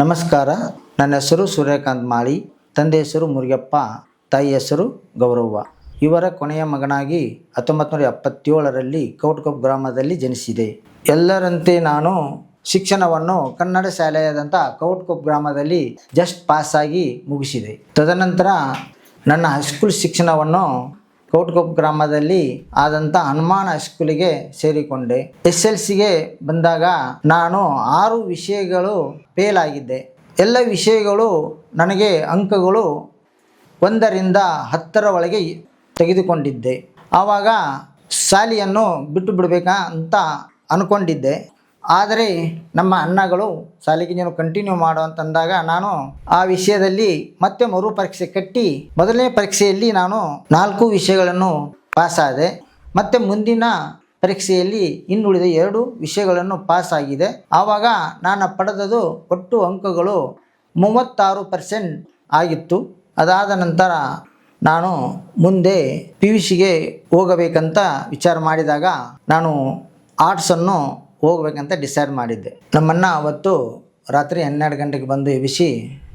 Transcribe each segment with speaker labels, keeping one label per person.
Speaker 1: ನಮಸ್ಕಾರ. ನನ್ನ ಹೆಸರು ಸೂರ್ಯಕಾಂತ್ ಮಾಳಿ. ತಂದೆ ಹೆಸರು ಮುರುಗಪ್ಪ, ತಾಯಿ ಹೆಸರು ಗೌರವ್ವ. ಇವರ ಕೊನೆಯ ಮಗನಾಗಿ 1977ರಲ್ಲಿ ಕೌಟ್ಕೊಪ್ಪ ಗ್ರಾಮದಲ್ಲಿ ಜನಿಸಿದೆ. ಎಲ್ಲರಂತೆ ನಾನು ಶಿಕ್ಷಣವನ್ನು ಕನ್ನಡ ಶಾಲೆಯಾದಂಥ ಕೌಟ್ಕೊಪ್ಪ ಗ್ರಾಮದಲ್ಲಿ ಜಸ್ಟ್ ಪಾಸಾಗಿ ಮುಗಿಸಿದೆ. ತದನಂತರ ನನ್ನ ಹೈಸ್ಕೂಲ್ ಶಿಕ್ಷಣವನ್ನು ಕೌಟ್ಕೊಪ್ಪ ಗ್ರಾಮದಲ್ಲಿ ಆದಂಥ ಹನುಮಾನ್ ಹೈಸ್ಕೂಲಿಗೆ ಸೇರಿಕೊಂಡೆ. SLCಗೆ ಬಂದಾಗ ನಾನು 6 ವಿಷಯಗಳು ಫೇಲ್ ಆಗಿದ್ದೆ. ಎಲ್ಲ ವಿಷಯಗಳು ನನಗೆ ಅಂಕಗಳು 1ರಿಂದ 10ರ ಒಳಗೆ ತೆಗೆದುಕೊಂಡಿದ್ದೆ. ಆವಾಗ ಶಾಲೆಯನ್ನು ಬಿಟ್ಟು ಬಿಡಬೇಕಾ ಅಂತ ಅಂದ್ಕೊಂಡಿದ್ದೆ. ಆದರೆ ನಮ್ಮ ಅಣ್ಣಗಳು ಶಾಲೆಗೆ ನೀನು ಕಂಟಿನ್ಯೂ ಮಾಡು ಅಂತಂದಾಗ ನಾನು ಆ ವಿಷಯದಲ್ಲಿ ಮತ್ತೆ ಮರು ಪರೀಕ್ಷೆ ಕಟ್ಟಿ ಮೊದಲನೇ ಪರೀಕ್ಷೆಯಲ್ಲಿ ನಾನು 4 ವಿಷಯಗಳನ್ನು ಪಾಸಾದೆ. ಮತ್ತು ಮುಂದಿನ ಪರೀಕ್ಷೆಯಲ್ಲಿ ಇನ್ನುಳಿದ 2 ವಿಷಯಗಳನ್ನು ಪಾಸಾಗಿದೆ. ಆವಾಗ ನಾನು ಪಡೆದದು ಒಟ್ಟು ಅಂಕಗಳು 36% ಆಗಿತ್ತು. ಅದಾದ ನಂತರ ನಾನು ಮುಂದೆ PUCಗೆ ಹೋಗಬೇಕಂತ ವಿಚಾರ ಮಾಡಿದಾಗ ನಾನು ಆರ್ಟ್ಸನ್ನು ಹೋಗ್ಬೇಕಂತ ಡಿಸೈಡ್ ಮಾಡಿದ್ದೆ. ನಮ್ಮನ್ನ ಅವತ್ತು ರಾತ್ರಿ 12 ಗಂಟೆಗೆ ಬಂದು ಎಬ್ಬಿಸಿ,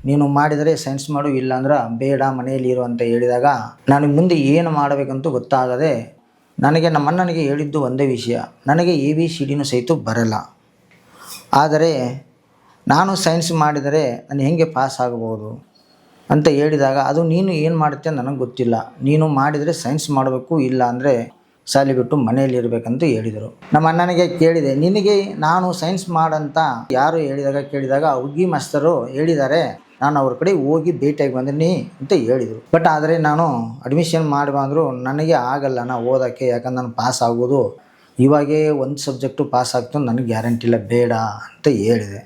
Speaker 1: ನೀನು ಮಾಡಿದರೆ ಸೈನ್ಸ್ ಮಾಡು, ಇಲ್ಲಾಂದ್ರೆ ಬೇಡ ಮನೆಯಲ್ಲಿ ಇರು ಅಂತ ಹೇಳಿದಾಗ ನನಗೆ ಮುಂದೆ ಏನು ಮಾಡಬೇಕಂತೂ ಗೊತ್ತಾಗದೆ ನನಗೆ ನಮ್ಮಣ್ಣನಿಗೆ ಹೇಳಿದ್ದು ಒಂದೇ ವಿಷಯ, ನನಗೆ ABCDನೂ ಸಹಿತ ಬರಲ್ಲ. ಆದರೆ ನಾನು ಸೈನ್ಸ್ ಮಾಡಿದರೆ ನಾನು ಹೇಗೆ ಪಾಸ್ ಆಗಬಹುದು ಅಂತ ಹೇಳಿದಾಗ, ಅದು ನೀನು ಏನು ಮಾಡುತ್ತೆ ನನಗೆ ಗೊತ್ತಿಲ್ಲ, ನೀನು ಮಾಡಿದರೆ ಸೈನ್ಸ್ ಮಾಡಬೇಕು, ಇಲ್ಲ ಅಂದರೆ ಶಾಲೆ ಬಿಟ್ಟು ಮನೆಯಲ್ಲಿ ಇರಬೇಕಂತ ಹೇಳಿದರು. ನಮ್ಮ ಅಣ್ಣನಿಗೆ ಕೇಳಿದೆ, ನಿನಗೆ ನಾನು ಸೈನ್ಸ್ ಮಾಡಂತ ಯಾರು ಕೇಳಿದಾಗ ಹುಗ್ಗಿ ಮಾಸ್ತರು ಹೇಳಿದ್ದಾರೆ, ನಾನು ಅವ್ರ ಕಡೆ ಹೋಗಿ ಭೇಟಿಯಾಗಿ ಬಂದಿನಿ ಅಂತ ಹೇಳಿದರು. ಬಟ್ ಆದರೆ ನಾನು ಅಡ್ಮಿಷನ್ ಮಾಡಿ ಬಂದರು ನನಗೆ ಆಗಲ್ಲ ನಾ ಓದೋಕ್ಕೆ, ಯಾಕಂದ್ರೆ ನಾನು ಪಾಸ್ ಆಗೋದು ಇವಾಗೇ ಒಂದು ಸಬ್ಜೆಕ್ಟು ಪಾಸ್ ಆಗ್ತು, ನನಗೆ ಗ್ಯಾರಂಟಿ ಇಲ್ಲ, ಬೇಡ ಅಂತ ಹೇಳಿದೆ.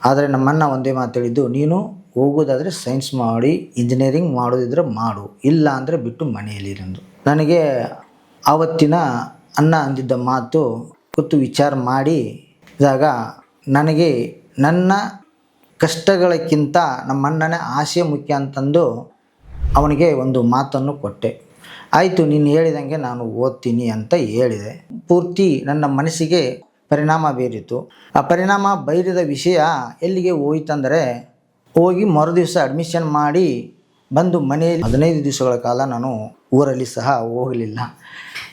Speaker 1: ಆದರೆ ನಮ್ಮಣ್ಣ ಒಂದೇ ಮಾತು ಹೇಳಿದ್ದು, ನೀನು ಹೋಗೋದಾದರೆ ಸೈನ್ಸ್ ಮಾಡಿ ಇಂಜಿನಿಯರಿಂಗ್ ಮಾಡೋದಿದ್ರೆ ಮಾಡು, ಇಲ್ಲ ಅಂದರೆ ಬಿಟ್ಟು ಮನೆಯಲ್ಲಿ ಇರಂದು. ನನಗೆ ಆವತ್ತಿನ ಅಣ್ಣ ಅಂದಿದ್ದ ಮಾತು ಕೂತು ವಿಚಾರ ಮಾಡಿದಾಗ ನನಗೆ ನನ್ನ ಕಷ್ಟಗಳಕ್ಕಿಂತ ನಮ್ಮಣ್ಣನ ಆಸೆ ಮುಖ್ಯ ಅಂತಂದು ಅವನಿಗೆ ಒಂದು ಮಾತನ್ನು ಕೊಟ್ಟೆ. ಆಯಿತು, ನೀನು ಹೇಳಿದಂಗೆ ನಾನು ಓದ್ತೀನಿ ಅಂತ ಹೇಳಿದೆ. ಪೂರ್ತಿ ನನ್ನ ಮನಸ್ಸಿಗೆ ಪರಿಣಾಮ ಬೀರಿತು. ಆ ಪರಿಣಾಮ ಬೀರಿದ ವಿಷಯ ಎಲ್ಲಿಗೆ ಹೋಯ್ತಂದರೆ, ಹೋಗಿ ಮರುದಿವಸ ಅಡ್ಮಿಷನ್ ಮಾಡಿ ಬಂದು ಮನೆಯಲ್ಲಿ 15 ದಿವಸಗಳ ಕಾಲ ನಾನು ಊರಲ್ಲಿ ಸಹ ಹೋಗಲಿಲ್ಲ.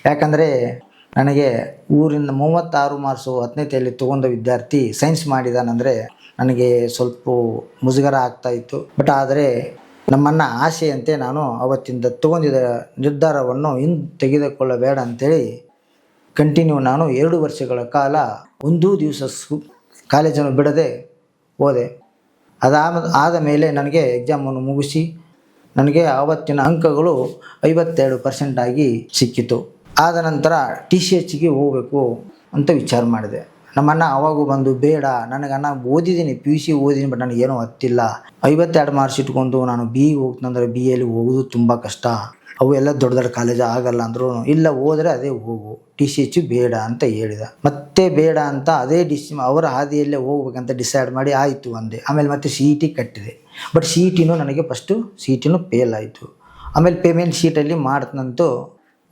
Speaker 1: ಯಾಕಂದರೆ ನನಗೆ ಊರಿಂದ 36 ಮಾರ್ಕ್ಸು 10ನೇತೆಯಲ್ಲಿ ತೊಗೊಂಡ ವಿದ್ಯಾರ್ಥಿ ಸೈನ್ಸ್ ಮಾಡಿದಾನಂದರೆ ನನಗೆ ಸ್ವಲ್ಪ ಮುಜುಗರ ಆಗ್ತಾಯಿತ್ತು. ಬಟ್ ಆದರೆ ನಮ್ಮನ್ನ ಆಸೆಯಂತೆ ನಾನು ಅವತ್ತಿಂದ ತೊಗೊಂಡಿದ್ದ ನಿರ್ಧಾರವನ್ನು ತೆಗೆದುಕೊಳ್ಳಬೇಡ ಅಂಥೇಳಿ ಕಂಟಿನ್ಯೂ ನಾನು 2 ವರ್ಷಗಳ ಕಾಲ ಒಂದೂ ದಿವಸ ಕಾಲೇಜನ್ನು ಬಿಡದೆ ಹೋದೆ. ಆದ ಮೇಲೆ ನನಗೆ ಎಕ್ಸಾಮನ್ನು ಮುಗಿಸಿ ನನಗೆ ಆವತ್ತಿನ ಅಂಕಗಳು 52% ಆಗಿ ಸಿಕ್ಕಿತು. ಆದ ನಂತರ TCHಗೆ ಹೋಗಬೇಕು ಅಂತ ವಿಚಾರ ಮಾಡಿದೆ. ನಮ್ಮಣ್ಣ ಅವಾಗೂ ಬಂದು, ಬೇಡ, ನಾನು ಓದಿದ್ದೀನಿ, PUC ಓದಿದ್ದೀನಿ, ಬಟ್ ನನಗೇನೋ ಹತ್ತಿಲ್ಲ, 52 ಮಾರ್ಕ್ಸ್ ಇಟ್ಕೊಂಡು ನಾನು BE ಹೋಗ್ತಂದ್ರೆ BEಯಲ್ಲಿ ಹೋಗೋದು ತುಂಬ ಕಷ್ಟ, ಅವು ಎಲ್ಲ ದೊಡ್ಡ ದೊಡ್ಡ ಕಾಲೇಜ್ ಆಗಲ್ಲ ಅಂದರು. ಇಲ್ಲ, ಹೋದರೆ ಅದೇ ಹೋಗು, TCH ಬೇಡ ಅಂತ ಹೇಳಿದ. ಮತ್ತೆ ಬೇಡ ಅಂತ ಅದೇ ಅವರ ಹಾದಿಯಲ್ಲೇ ಹೋಗ್ಬೇಕಂತ ಡಿಸೈಡ್ ಮಾಡಿ ಆಯಿತು ಅಂದೆ. ಆಮೇಲೆ ಮತ್ತೆ CET ಕಟ್ಟಿದೆ. ಬಟ್ CETನೂ ನನಗೆ ಫಸ್ಟು CETನೂ ಫೇಲ್ ಆಯಿತು. ಆಮೇಲೆ ಪೇಮೆಂಟ್ ಶೀಟಲ್ಲಿ ಮಾಡ್ತಂತೂ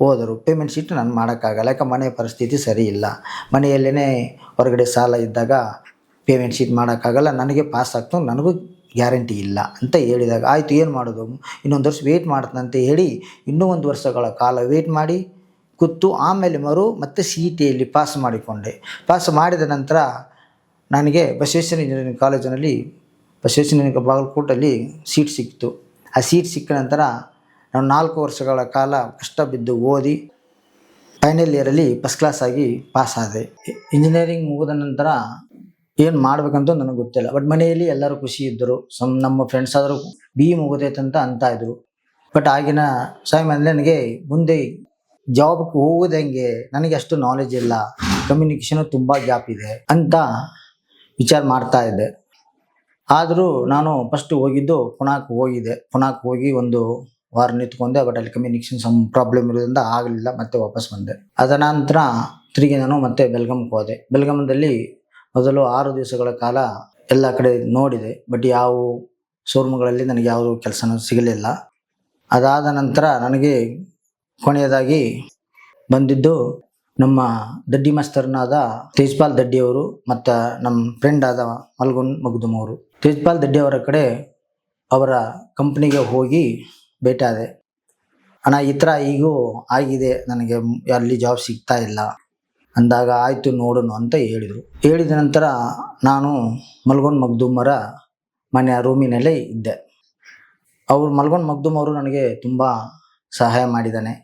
Speaker 1: ಹೋದರು. ಪೇಮೆಂಟ್ ಶೀಟ್ ನಾನು ಮಾಡೋಕ್ಕಾಗಲ್ಲ, ಯಾಕೆ ಮನೆಯ ಪರಿಸ್ಥಿತಿ ಸರಿ ಇಲ್ಲ, ಮನೆಯಲ್ಲೇ ಹೊರಗಡೆ ಸಾಲ ಇದ್ದಾಗ ಪೇಮೆಂಟ್ ಶೀಟ್ ಮಾಡೋಕ್ಕಾಗಲ್ಲ, ನನಗೆ ಪಾಸ್ ಆಗ್ತು, ನನಗೂ ಗ್ಯಾರಂಟಿ ಇಲ್ಲ ಅಂತ ಹೇಳಿದಾಗ ಆಯಿತು, ಏನು ಮಾಡೋದು, ಇನ್ನೊಂದು ವರ್ಷ ವೆಯ್ಟ್ ಮಾಡ್ತಂತ ಹೇಳಿ ಇನ್ನೂ 1 ವರ್ಷಗಳ ಕಾಲ ವೆಯ್ಟ್ ಮಾಡಿ ಕೂತು ಆಮೇಲೆ ಮತ್ತೆ CETಯಲ್ಲಿ ಪಾಸ್ ಮಾಡಿಕೊಂಡೆ. ಪಾಸ್ ಮಾಡಿದ ನಂತರ ನನಗೆ ಬಸವೇಶ್ವರ ಇಂಜಿನಿಯರಿಂಗ್ ಕಾಲೇಜಿನಲ್ಲಿ, ಬಸವೇಶ್ವರ ಬಾಗಲಕೋಟಲ್ಲಿ ಸೀಟ್ ಸಿಕ್ತು. ಆ ಸೀಟ್ ಸಿಕ್ಕ ನಂತರ ನಾನು 4 ವರ್ಷಗಳ ಕಾಲ ಕಷ್ಟ ಬಿದ್ದು ಓದಿ ಫೈನಲ್ ಇಯರಲ್ಲಿ ಫಸ್ಟ್ ಕ್ಲಾಸ್ ಆಗಿ ಪಾಸ್ ಆದೆ. ಇಂಜಿನಿಯರಿಂಗ್ ಮುಗಿದ ನಂತರ ಏನು ಮಾಡಬೇಕಂತ ನನಗೆ ಗೊತ್ತಿಲ್ಲ. ಬಟ್ ಮನೆಯಲ್ಲಿ ಎಲ್ಲರೂ ಖುಷಿ ಇದ್ದರು. ನಮ್ಮ ಫ್ರೆಂಡ್ಸ್ ಆದರೂ BE ಮುಗಿದೈತಂತ ಅಂತ ಇದ್ರು. ಬಟ್ ಆಗಿನ ಸಮಯದಲ್ಲಿ ನನಗೆ ಮುಂದೆ ಜಾಬ್ಗೆ ಹೋಗೋದಂಗೆ ನನಗೆ ಅಷ್ಟು ನಾಲೆಜ್ ಇಲ್ಲ, ಕಮ್ಯುನಿಕೇಷನು ತುಂಬ ಗ್ಯಾಪ್ ಇದೆ ಅಂತ ವಿಚಾರ ಮಾಡ್ತಾ ಇದ್ದೆ. ಆದರೂ ನಾನು ಫಸ್ಟ್ ಹೋಗಿದ್ದು ಪುಣಾಕ್ಕೆ ಹೋಗಿದ್ದೆ. ಪುಣಾಕ್ಕೆ ಹೋಗಿ 1 ವಾರ ನಿಂತ್ಕೊಂಡೆ. ಬಟ್ ಅಲ್ಲಿ ಕಮ್ಯುನಿಕೇಷನ್ ಪ್ರಾಬ್ಲಮ್ ಇರೋದ್ರಿಂದ ಆಗಲಿಲ್ಲ, ಮತ್ತೆ ವಾಪಸ್ ಬಂದೆ. ಅದರ ನಂತರ ತಿರುಗಿ ನಾನು ಮತ್ತೆ ಬೆಲ್ಗಾಮ್ಗೆ ಹೋದೆ. ಬೆಲ್ಗಾಮದಲ್ಲಿ ಮೊದಲು 6 ದಿವಸಗಳ ಕಾಲ ಎಲ್ಲ ಕಡೆ ನೋಡಿದೆ. ಬಟ್ ಯಾವ ಶೋರೂಮ್ಗಳಲ್ಲಿ ನನಗೆ ಯಾವ ಕೆಲಸನೂ ಸಿಗಲಿಲ್ಲ. ಅದಾದ ನಂತರ ನನಗೆ ಕೊನೆಯದಾಗಿ ಬಂದಿದ್ದು ನಮ್ಮ ದಡ್ಡಿ ಮಾಸ್ತರ್ನಾದ ತೇಜ್ಪಾಲ್ ದಡ್ಡಿಯವರು ಮತ್ತು ನಮ್ಮ ಫ್ರೆಂಡ್ ಆದ ಮಲ್ಗುನ್ ಮಗ್ದುಮ್ ಅವರು. ತೇಜ್ಪಾಲ್ ದಡ್ಡಿಯವರ ಕಡೆ ಅವರ ಕಂಪ್ನಿಗೆ ಹೋಗಿ ಭೇಟಿಯಾದೆ. ಅಣ್ಣ ಈ ಥರ ಈಗೂ ಆಗಿದೆ, ನನಗೆ ಅಲ್ಲಿ ಜಾಬ್ ಸಿಗ್ತಾ ಇಲ್ಲ ಅಂದಾಗ ಆಯಿತು ನೋಡೋಣ ಅಂತ ಹೇಳಿದರು. ಹೇಳಿದ ನಂತರ ನಾನು ಮಲ್ಗುನ್ ಮಗ್ದುಮರ ಮನೆಯ ರೂಮಿನಲ್ಲೇ ಇದ್ದೆ. ಮಲ್ಗುನ್ ಮಗ್ದುಮ್ ಅವರು ನನಗೆ ತುಂಬ ಸಹಾಯ ಮಾಡಿದ್ದಾನೆ.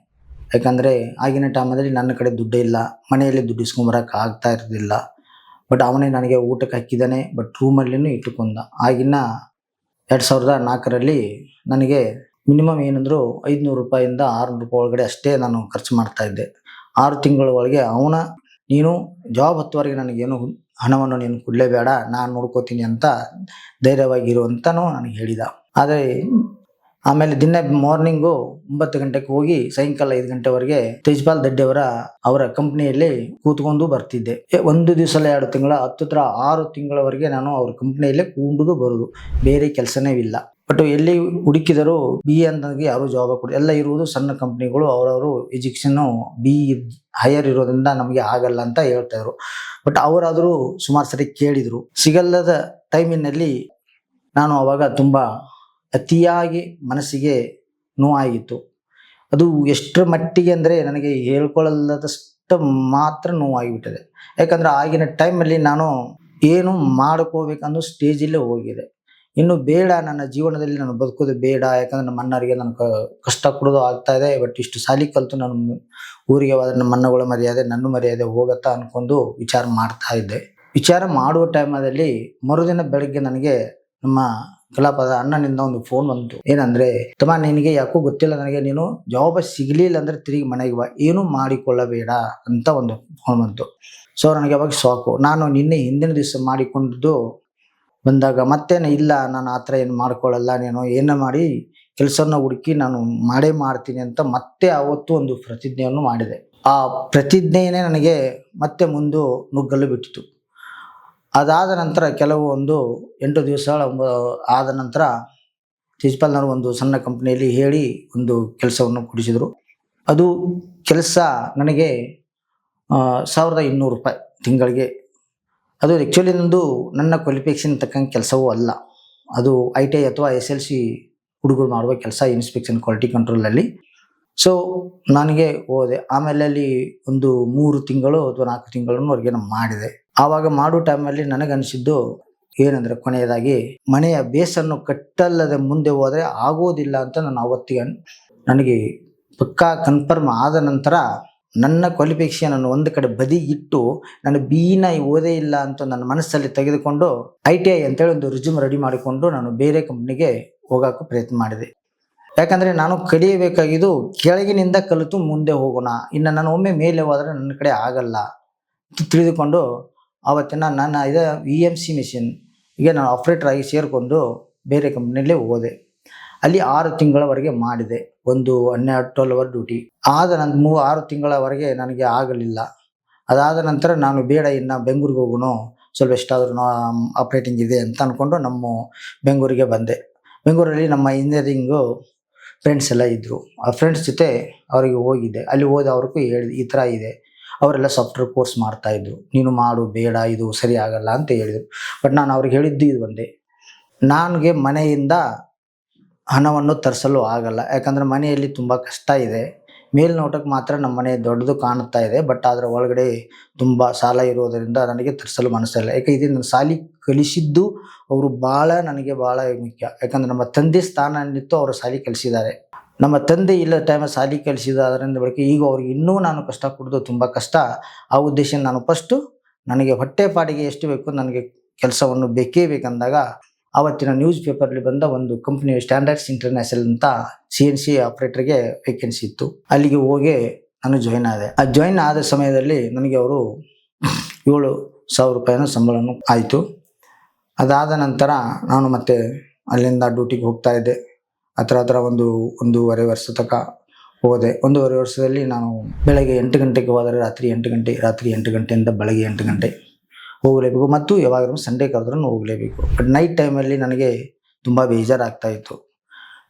Speaker 1: ಯಾಕಂದರೆ ಆಗಿನ ಟೈಮಲ್ಲಿ ನನ್ನ ಕಡೆ ದುಡ್ಡು ಇಲ್ಲ, ಮನೆಯಲ್ಲಿ ದುಡ್ಡು ಇಸ್ಕೊಂಬರಕ್ಕೆ ಆಗ್ತಾ ಇರಲಿಲ್ಲ. ಬಟ್ ಅವನೇ ನನಗೆ ಊಟಕ್ಕೆ ಹಾಕಿದ್ದಾನೆ, ಬಟ್ ರೂಮಲ್ಲಿನೂ ಇಟ್ಟುಕೊಂಡ. ಆಗಿನ 2004ರಲ್ಲಿ ನನಗೆ ಮಿನಿಮಮ್ ಏನಂದರೂ 500 ರೂಪಾಯಿಂದ 600 ರೂಪಾಯಿ ಒಳಗಡೆ ಅಷ್ಟೇ ನಾನು ಖರ್ಚು ಮಾಡ್ತಾಯಿದ್ದೆ. 6 ತಿಂಗಳ ಒಳಗೆ ನೀನು ಜಾಬ್ ಹತ್ತುವರೆಗೆ ನನಗೇನು ಹಣವನ್ನು ನೀನು ಕೊಡಲೇಬೇಡ, ನಾನು ನೋಡ್ಕೋತೀನಿ ಅಂತ ಧೈರ್ಯವಾಗಿರು ಅಂತಲೂ ನನಗೆ ಹೇಳಿದ. ಆದರೆ ಆಮೇಲೆ ದಿನ ಮಾರ್ನಿಂಗು 9 ಗಂಟೆಗೆ ಹೋಗಿ ಸಾಯಂಕಾಲ 5 ಗಂಟೆವರೆಗೆ ತೇಜ್ಪಾಲ್ ದಡ್ಡಿಯವರ ಅವರ ಕಂಪ್ನಿಯಲ್ಲಿ ಕೂತ್ಕೊಂಡು ಬರ್ತಿದ್ದೆ. 1 ದಿವಸ 2 ತಿಂಗಳ 6 ತಿಂಗಳವರೆಗೆ ನಾನು ಅವ್ರ ಕಂಪ್ನಿಯಲ್ಲೇ ಕೂಡುದು ಬರೋದು, ಬೇರೆ ಕೆಲಸನೇ ಇಲ್ಲ. ಬಟ್ ಎಲ್ಲಿ ಹುಡುಕಿದರೂ BA ಅಂತಂದ್ರೆ ಯಾರು ಜಾಬ್ ಕೊಡಿ, ಎಲ್ಲ ಇರುವುದು ಸಣ್ಣ ಕಂಪ್ನಿಗಳು. ಅವರವರು ಎಜುಕೇಷನ್ನು BE ಹೈಯರ್ ಇರೋದ್ರಿಂದ ನಮಗೆ ಆಗಲ್ಲ ಅಂತ ಹೇಳ್ತಾಯಿದ್ರು. ಬಟ್ ಅವರಾದರೂ ಸುಮಾರು ಸರಿ ಕೇಳಿದರು. ಸಿಗಲ್ಲದ ಟೈಮಿನಲ್ಲಿ ನಾನು ಅವಾಗ ತುಂಬ ಅತಿಯಾಗಿ ಮನಸ್ಸಿಗೆ ನೋವಾಗಿತ್ತು. ಅದು ಎಷ್ಟರ ಮಟ್ಟಿಗೆ ಅಂದರೆ ನನಗೆ ಹೇಳ್ಕೊಳ್ಳಲ್ಲದಷ್ಟು ಮಾತ್ರ ನೋವಾಗಿಬಿಟ್ಟಿದೆ. ಯಾಕಂದರೆ ಆಗಿನ ಟೈಮಲ್ಲಿ ನಾನು ಏನು ಮಾಡ್ಕೋಬೇಕನ್ನೋ ಸ್ಟೇಜಲ್ಲೇ ಹೋಗಿದೆ. ಇನ್ನು ಬೇಡ, ನನ್ನ ಜೀವನದಲ್ಲಿ ನಾನು ಬದುಕೋದು ಬೇಡ, ಯಾಕಂದರೆ ನಮ್ಮ ಅಣ್ಣರಿಗೆ ನಾನು ಕಷ್ಟ ಕೊಡೋದು ಆಗ್ತಾಯಿದೆ. ಬಟ್ ಇಷ್ಟು ಸಾಲಿ ಕಲಿತು ನಾನು ಊರಿಗೆ ಹೋದರೆ ನಮ್ಮ ಅಣ್ಣಗಳ ಮರ್ಯಾದೆ, ನನ್ನ ಮರ್ಯಾದೆ ಹೋಗುತ್ತಾ ಅಂದ್ಕೊಂಡು ವಿಚಾರ ಮಾಡ್ತಾ ಇದ್ದೆ. ವಿಚಾರ ಮಾಡುವ ಟೈಮಲ್ಲಿ ಮರುದಿನ ಬೆಳಗ್ಗೆ ನನಗೆ ನಮ್ಮ ಕಲಾಪದ ಅಣ್ಣನಿಂದ ಒಂದು ಫೋನ್ ಬಂತು. ಏನಂದರೆ, ತಮ್ಮ ನಿನಗೆ ಯಾಕೋ ಗೊತ್ತಿಲ್ಲ, ನನಗೆ ನೀನು ಜಾಬ್ ಸಿಗಲಿಲ್ಲ ಅಂದರೆ ತಿರುಗಿ ಮನೆಗೆ ಬಾ, ಏನೂ ಮಾಡಿಕೊಳ್ಳಬೇಡ ಅಂತ ಒಂದು ಫೋನ್ ಬಂತು. ಸೊ ನನಗೆ ಅವಾಗ ಸಾಕು. ನಾನು ಹಿಂದಿನ ದಿವಸ ಮಾಡಿಕೊಂಡಿದ್ದು ಬಂದಾಗ ಮತ್ತೇನು ಇಲ್ಲ, ನಾನು ಆ ಥರ ಏನು ಮಾಡ್ಕೊಳ್ಳಲ್ಲ, ನೀನು ಏನೋ ಮಾಡಿ ಕೆಲಸನ ಹುಡುಕಿ ನಾನು ಮಾಡೇ ಮಾಡ್ತೀನಿ ಅಂತ ಮತ್ತೆ ಆವತ್ತು ಒಂದು ಪ್ರತಿಜ್ಞೆಯನ್ನು ಮಾಡಿದೆ. ಆ ಪ್ರತಿಜ್ಞೆಯೇ ನನಗೆ ಮತ್ತೆ ಮುಂದೆ ನುಗ್ಗಲು ಬಿಟ್ಟಿತು. ಅದಾದ ನಂತರ ಕೆಲವು 8 ದಿವಸ ಆದ ನಂತರ ತೇಜ್ಪಾಲ್ನವರು ಒಂದು ಸಣ್ಣ ಕಂಪ್ನಿಯಲ್ಲಿ ಹೇಳಿ ಒಂದು ಕೆಲಸವನ್ನು ಕೊಡಿಸಿದರು. ಅದು ಕೆಲಸ ನನಗೆ 1200 ರೂಪಾಯಿ ತಿಂಗಳಿಗೆ. ಅದು ಆ್ಯಕ್ಚುಲಿ ನನ್ನ ಕ್ವಾಲಿಫಿಕೇಷನ್ ತಕ್ಕಂಗೆ ಕೆಲಸವೂ ಅಲ್ಲ. ಅದು ITI ಅಥವಾ SLC ಹುಡುಗರು ಮಾಡುವ ಕೆಲಸ, ಇನ್ಸ್ಪೆಕ್ಷನ್ ಕ್ವಾಲಿಟಿ ಕಂಟ್ರೋಲಲ್ಲಿ. ಸೊ ನನಗೆ ಹೋದೆ. ಆಮೇಲೆ ಅಲ್ಲಿ ಒಂದು 3 ತಿಂಗಳು ಅಥವಾ 4 ತಿಂಗಳವರೆಗೆ ನಾನು ಮಾಡಿದೆ. ಆವಾಗ ಮಾಡೋ ಟೈಮಲ್ಲಿ ನನಗನ್ನಿಸಿದ್ದು ಏನಂದರೆ, ಕೊನೆಯದಾಗಿ ಮನೆಯ ಬೇಸನ್ನು ಕಟ್ಟಲ್ಲದೆ ಮುಂದೆ ಹೋದರೆ ಆಗೋದಿಲ್ಲ ಅಂತ ನಾನು ಅವತ್ತಿಗೆ ನನಗೆ ಪಕ್ಕಾ ಕನ್ಫರ್ಮ್ ಆದ ನಂತರ ನನ್ನ ಕ್ವಾಲಿಫಿಕೇಷನನ್ನು ಒಂದು ಕಡೆ ಬದಿಗಿಟ್ಟು ನಾನು BEನ ಓದೇ ಇಲ್ಲ ಅಂತ ನನ್ನ ಮನಸ್ಸಲ್ಲಿ ತೆಗೆದುಕೊಂಡು ITI ಅಂತೇಳಿ ಒಂದು ರಿಸ್ಯೂಮ್ ರೆಡಿ ಮಾಡಿಕೊಂಡು ನಾನು ಬೇರೆ ಕಂಪ್ನಿಗೆ ಹೋಗೋಕ್ಕೆ ಪ್ರಯತ್ನ ಮಾಡಿದೆ. ಯಾಕಂದರೆ ನಾನು ಕಲಿಯಬೇಕಾಗಿದ್ದು ಕೆಳಗಿನಿಂದ ಕಲಿತು ಮುಂದೆ ಹೋಗೋಣ, ಇನ್ನು ನಾನು ಒಮ್ಮೆ ಮೇಲೆ ಹೋದರೆ ನನ್ನ ಕಡೆ ಆಗಲ್ಲ ತಿಳಿದುಕೊಂಡು ಆವತ್ತಿನ ನನ್ನ VMC ಮಿಷಿನ್ಗೆ ನಾನು ಆಪ್ರೇಟರ್ ಆಗಿ ಸೇರಿಕೊಂಡು ಬೇರೆ ಕಂಪ್ನಿಯಲ್ಲೇ ಹೋದೆ. ಅಲ್ಲಿ 6 ತಿಂಗಳವರೆಗೆ ಮಾಡಿದೆ, ಒಂದು 12 ಅವರ್ ಡ್ಯೂಟಿ. ಆದ ನಂತರ 6 ತಿಂಗಳವರೆಗೆ ನನಗೆ ಆಗಲಿಲ್ಲ. ಅದಾದ ನಂತರ ನಾನು ಬೇಡ, ಇನ್ನು ಬೆಂಗಳೂರಿಗೆ ಹೋಗೋಣ, ಸ್ವಲ್ಪ ಎಷ್ಟಾದ್ರೂ ಆಪ್ರೇಟಿಂಗ್ ಇದೆ ಅಂತ ಅಂದ್ಕೊಂಡು ನಮ್ಮ ಬೆಂಗಳೂರಿಗೆ ಬಂದೆ. ಬೆಂಗಳೂರಲ್ಲಿ ನಮ್ಮ ಇಂಜಿನಿಯರಿಂಗು ಫ್ರೆಂಡ್ಸ್ ಎಲ್ಲ ಇದ್ದರು. ಆ ಫ್ರೆಂಡ್ಸ್ ಜೊತೆ ಅವರಿಗೆ ಹೋಗಿದ್ದೆ. ಅಲ್ಲಿ ಹೋದ ಅವ್ರಿಗೂ ಹೇಳಿದೆ, ಈ ಥರ ಇದೆ. ಅವರೆಲ್ಲ ಸಾಫ್ಟ್ವೇರ್ ಕೋರ್ಸ್ ಮಾಡ್ತಾಯಿದ್ರು, ನೀನು ಮಾಡು, ಬೇಡ ಇದು ಸರಿ ಆಗಲ್ಲ ಅಂತ ಹೇಳಿದರು. ಬಟ್ ನಾನು ಅವ್ರಿಗೆ ಹೇಳಿದ್ದು ಇದು ಒಂದೇ, ನನಗೆ ಮನೆಯಿಂದ ಹಣವನ್ನು ತರಿಸಲು ಆಗಲ್ಲ. ಯಾಕಂದರೆ ಮನೆಯಲ್ಲಿ ತುಂಬ ಕಷ್ಟ ಇದೆ. ಮೇಲ್ನೋಟಕ್ಕೆ ಮಾತ್ರ ನಮ್ಮ ಮನೆ ದೊಡ್ಡದು ಕಾಣುತ್ತಾ ಇದೆ, ಬಟ್ ಅದರ ಒಳಗಡೆ ತುಂಬ ಸಾಲ ಇರೋದರಿಂದ ನನಗೆ ತರಿಸಲು ಮನಸ್ಸಿಲ್ಲ. ಯಾಕೆ ಇದು ನನ್ನ ಸಾಲಿ ಕಲಿಸಿದ್ದು ಅವರು ನನಗೆ ಭಾಳ ಮುಖ್ಯ. ಯಾಕಂದರೆ ನಮ್ಮ ತಂದೆ ಸ್ಥಾನ ನಿಂತು ಅವರು ಸಾಲಿ ಕಲಿಸಿದ್ದಾರೆ. ನಮ್ಮ ತಂದೆ ಇಲ್ಲ ಟೈಮಲ್ಲಿ ಸಾಲಿ ಕಲಿಸಿದಾದ್ರಿಂದ ಬಳಿಕ ಈಗ ಅವ್ರಿಗೆ ಇನ್ನೂ ನಾನು ಕಷ್ಟ ಕೊಡೋದು ತುಂಬ ಕಷ್ಟ. ಆ ಉದ್ದೇಶ ನಾನು ಫಸ್ಟು ನನಗೆ ಹೊಟ್ಟೆ ಪಾಡಿಗೆ ಎಷ್ಟು ಬೇಕು ನನಗೆ ಕೆಲಸವನ್ನು ಬೇಕೇ ಬೇಕಂದಾಗ ಆವತ್ತಿನ ನ್ಯೂಸ್ ಪೇಪರ್ಲಿ ಬಂದ ಒಂದು ಕಂಪ್ನಿ ಸ್ಟ್ಯಾಂಡರ್ಡ್ಸ್ ಇಂಟರ್ನ್ಯಾಷನಲ್ ಅಂತ CNC ಆಪ್ರೇಟರ್ಗೆ ವೇಕೆನ್ಸಿ ಇತ್ತು. ಅಲ್ಲಿಗೆ ಹೋಗಿ ನಾನು ಜಾಯ್ನ್ ಆದೆ. ಆ ಜಾಯ್ನ್ ಆದ ಸಮಯದಲ್ಲಿ ನನಗೆ ಅವರು 7,000 ರೂಪಾಯಿನ ಸಂಬಳನೂ ಆಯಿತು. ಅದಾದ ನಂತರ ನಾನು ಮತ್ತೆ ಅಲ್ಲಿಂದ ಡ್ಯೂಟಿಗೆ ಹೋಗ್ತಾ ಇದ್ದೆ. ಹತ್ರ ಒಂದೂವರೆ ವರ್ಷ ತನಕ ಹೋದೆ. 1.5 ವರ್ಷದಲ್ಲಿ ನಾನು ಬೆಳಗ್ಗೆ 8 ಗಂಟೆಗೆ ಹೋದರೆ ರಾತ್ರಿ 8 ಗಂಟೆ, ರಾತ್ರಿ 8 ಗಂಟೆಯಿಂದ ಬೆಳಗ್ಗೆ 8 ಗಂಟೆ ಹೋಗಲೇಬೇಕು. ಮತ್ತು ಯಾವಾಗಲೂ ಸಂಡೇ ಕರೆದ್ರೂ ಹೋಗಲೇಬೇಕು. ಬಟ್ ನೈಟ್ ಟೈಮಲ್ಲಿ ನನಗೆ ತುಂಬ ಬೇಜಾರಾಗ್ತಾಯಿತ್ತು.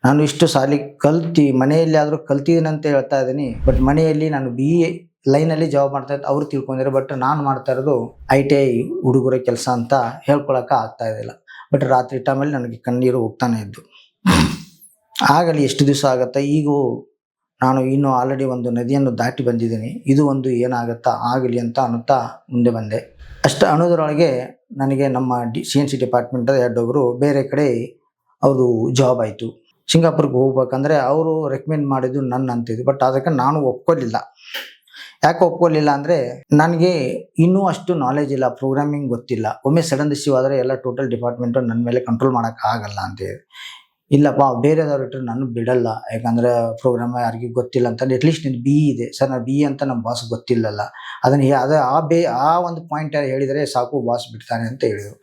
Speaker 1: ನಾನು ಇಷ್ಟು ಸಾಲಿ ಕಲ್ತು ಮನೆಯಲ್ಲಿ ಆದರೂ ಕಲ್ತಿದ್ದೀನಿ ಅಂತ ಹೇಳ್ತಾ ಇದ್ದೀನಿ, ಬಟ್ ಮನೆಯಲ್ಲಿ ನಾನು BE ಲೈನಲ್ಲಿ ಜಾಬ್ ಮಾಡ್ತಾ ಇದ್ದು ಅವ್ರು ತಿಳ್ಕೊಂಡಿರೋ. ಬಟ್ ನಾನು ಮಾಡ್ತಾ ಇರೋದು ITI ಹುಡುಗರ ಕೆಲಸ ಅಂತ ಹೇಳ್ಕೊಳಕ್ಕೆ ಆಗ್ತಾ ಇದ್ದಿಲ್ಲ. ಬಟ್ ರಾತ್ರಿ ಟೈಮಲ್ಲಿ ನನಗೆ ಕಣ್ಣೀರು ಹೋಗ್ತಾನೆ ಇದ್ದು. ಆಗಲಿ ಎಷ್ಟು ದಿವಸ ಆಗುತ್ತಾ, ಈಗೂ ನಾನು ಇನ್ನೂ ಆಲ್ರೆಡಿ ಒಂದು ನದಿಯನ್ನು ದಾಟಿ ಬಂದಿದ್ದೀನಿ, ಇದು ಒಂದು ಏನಾಗುತ್ತಾ ಆಗಲಿ ಅಂತ ಅನ್ನುತ್ತಾ ಮುಂದೆ ಬಂದೆ. ಅಷ್ಟು ಅನ್ನೋದ್ರೊಳಗೆ ನನಗೆ ನಮ್ಮ CNC ಡಿಪಾರ್ಟ್ಮೆಂಟದ ಹೆಡ್ ಒಬ್ಬರು ಬೇರೆ ಕಡೆ ಅವ್ರದ್ದು ಜಾಬ್ ಆಯಿತು. ಸಿಂಗಾಪುರ್ಗೆ ಹೋಗ್ಬೇಕಂದ್ರೆ ಅವರು ರೆಕಮೆಂಡ್ ಮಾಡಿದ್ದು ನನ್ನ ಅಂತಿದ್ದು. ಬಟ್ ಅದಕ್ಕೆ ನಾನು ಒಪ್ಕೊಳ್ಳಿಲ್ಲ. ಯಾಕೆ ಒಪ್ಕೊಳ್ಳಿಲ್ಲ ಅಂದರೆ ನನಗೆ ಇನ್ನೂ ಅಷ್ಟು ನಾಲೆಜ್ ಇಲ್ಲ, ಪ್ರೋಗ್ರಾಮಿಂಗ್ ಗೊತ್ತಿಲ್ಲ. ಒಮ್ಮೆ ಸಡನ್ ರಿಸೀವ್ ಆದರೆ ಎಲ್ಲ ಟೋಟಲ್ ಡಿಪಾರ್ಟ್ಮೆಂಟು ನನ್ನ ಮೇಲೆ ಕಂಟ್ರೋಲ್ ಮಾಡೋಕ್ಕಾಗಲ್ಲ ಅಂತೇಳಿ. ಇಲ್ಲಪ್ಪ ಬೇರೆದವ್ರು ಇಟ್ಟರೆ ನಾನು ಬಿಡಲ್ಲ, ಯಾಕಂದರೆ ಪ್ರೋಗ್ರಾಮ್ ಯಾರಿಗೂ ಗೊತ್ತಿಲ್ಲ ಅಂತ. ಅಟ್ಲೀಸ್ಟ್ ನಿನ್ನ BE ಇದೆ ಸರ್, ನಾನು BE ಅಂತ ನಮ್ಮ ಬಾಸ್ ಗೊತ್ತಿಲ್ಲಲ್ಲ, ಅದನ್ನು ಆ ಒಂದು ಪಾಯಿಂಟ್ ಹೇಳಿದರೆ ಸಾಕು, ಬಾಸ್ ಬಿಡ್ತಾನೆ ಅಂತ ಹೇಳಿದರು.